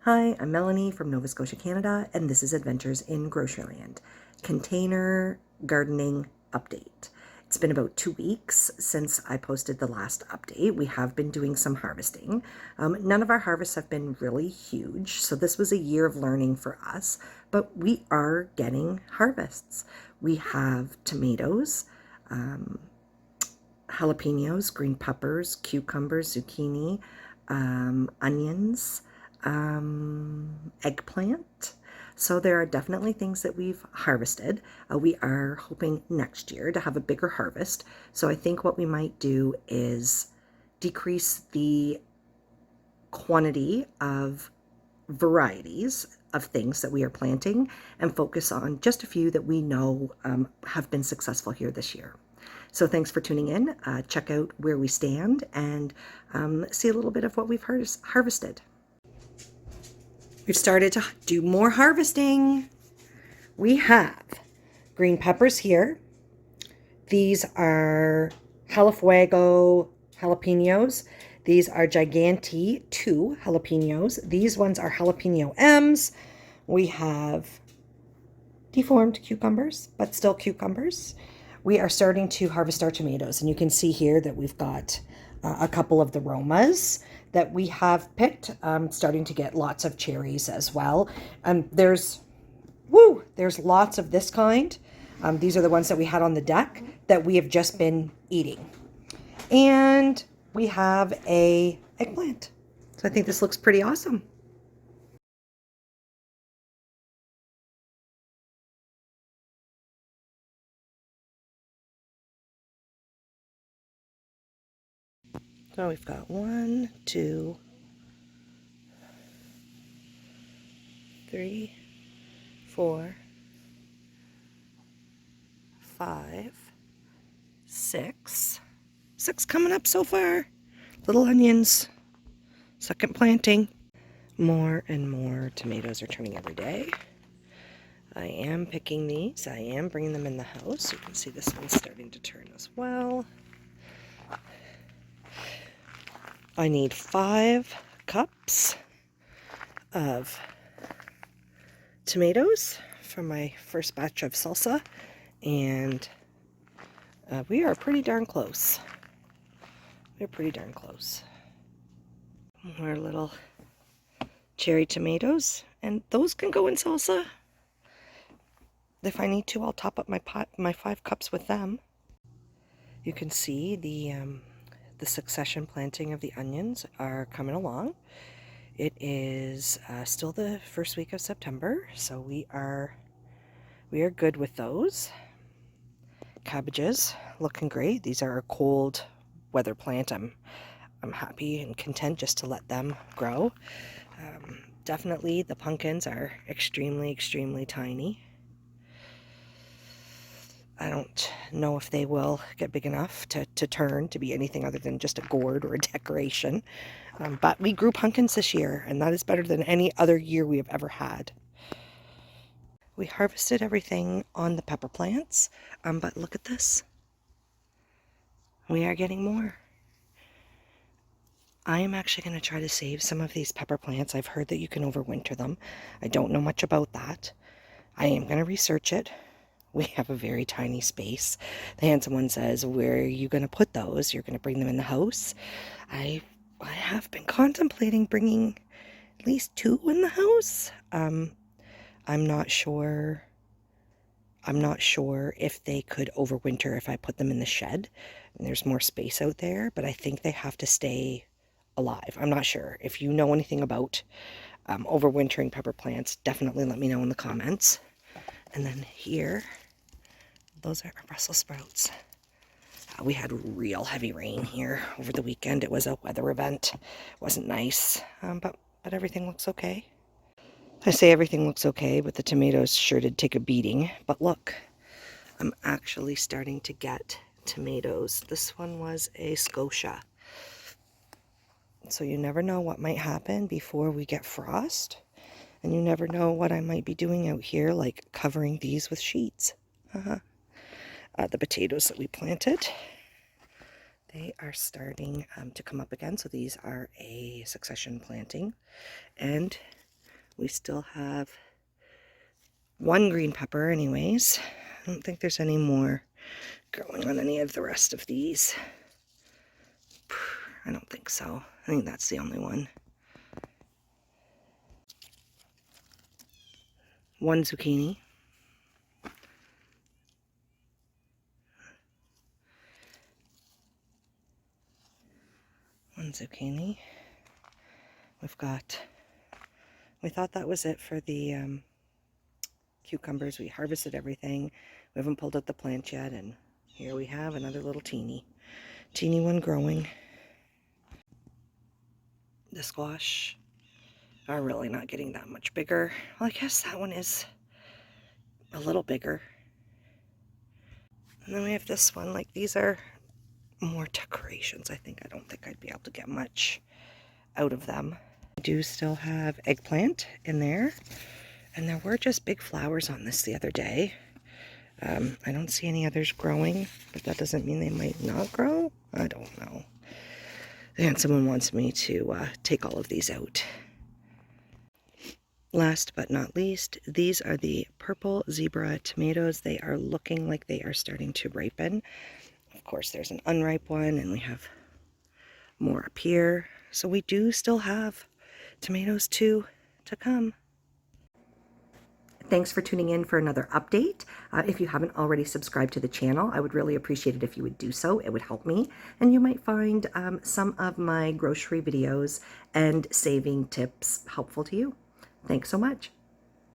Hi, I'm Melanie from Nova Scotia, Canada, and this is Adventures in Groceryland, container gardening update. It's been about 2 weeks since I posted the last update. We have been doing some harvesting. None of our harvests have been really huge, so this was a year of learning for us, but we are getting harvests. We have tomatoes, jalapenos, green peppers, cucumbers, zucchini, onions, eggplant. So there are definitely things that we've harvested. We are hoping next year to have a bigger harvest. So I think what we might do is decrease the quantity of varieties of things that we are planting and focus on just a few that we know have been successful here this year. So thanks for tuning in. Check out where we stand and see a little bit of what we've harvested. We've started to do more harvesting. We have green peppers here. These are Jalafuego jalapenos. These are Gigante 2 jalapenos. These ones are jalapeno M's. We have deformed cucumbers, but still cucumbers. We are starting to harvest our tomatoes, and you can see here that we've got a couple of the Romas that we have picked, starting to get lots of cherries as well. There's lots of this kind. These are the ones that we had on the deck that we have just been eating. And we have a eggplant. So I think this looks pretty awesome. So we've got 1, 2, 3, 4, 5, 6. 6 coming up so far. Little onions. Second planting. More and more tomatoes are turning every day. I am picking these. I am bringing them in the house. You can see this one's starting to turn as well. I need 5 cups of tomatoes for my first batch of salsa, and we are pretty darn close. We're pretty darn close. More little cherry tomatoes, and those can go in salsa. If I need to, I'll top up my 5 cups with them. You can see the succession planting of the onions are coming along. It is still the first week of September, so we are good with those. Cabbages looking great. These are a cold weather plant. I'm happy and content just to let them grow. Definitely the pumpkins are extremely tiny. I don't know if they will get big enough to turn to be anything other than just a gourd or a decoration. But we grew pumpkins this year, and that is better than any other year we have ever had. We harvested everything on the pepper plants, but look at this. We are getting more. I am actually going to try to save some of these pepper plants. I've heard that you can overwinter them. I don't know much about that. I am going to research it. We have a very tiny space. The handsome one says, where are you going to put those? You're going to bring them in the house? I have been contemplating bringing at least 2 in the house. I'm not sure. I'm not sure if they could overwinter if I put them in the shed. And there's more space out there, but I think they have to stay alive. I'm not sure. If you know anything about overwintering pepper plants, definitely let me know in the comments. And then here, those are Brussels sprouts. We had real heavy rain here over the weekend. It was a weather event. It wasn't nice, but everything looks okay. I say everything looks okay, but the tomatoes sure did take a beating. But look, I'm actually starting to get tomatoes. This one was a Scotia. So you never know what might happen before we get frost. And you never know what I might be doing out here, like covering these with sheets. The potatoes that we planted, they are starting to come up again. So these are a succession planting. And We still have one green pepper anyways. I don't think there's any more growing on any of the rest of these. I don't think so. I think that's the only one. One zucchini. One zucchini. We thought that was it for the cucumbers. We harvested everything. We haven't pulled out the plant yet, and here we have another little teeny one growing. The squash are really not getting that much bigger. Well, I guess that one is a little bigger. And then we have this one. Like, these are more decorations, I think. I don't think I'd be able to get much out of them. I do still have eggplant in there, and there were just big flowers on this the other day. I don't see any others growing, but that doesn't mean they might not grow. I don't know. And someone wants me to take all of these out. Last but not least, these are the purple zebra tomatoes. They are looking like they are starting to ripen. Of course, there's an unripe one, and we have more up here. So we do still have tomatoes to come. Thanks for tuning in for another update. If you haven't already subscribed to the channel, I would really appreciate it if you would do so. It would help me. And you might find some of my grocery videos and saving tips helpful to you. Thanks so much.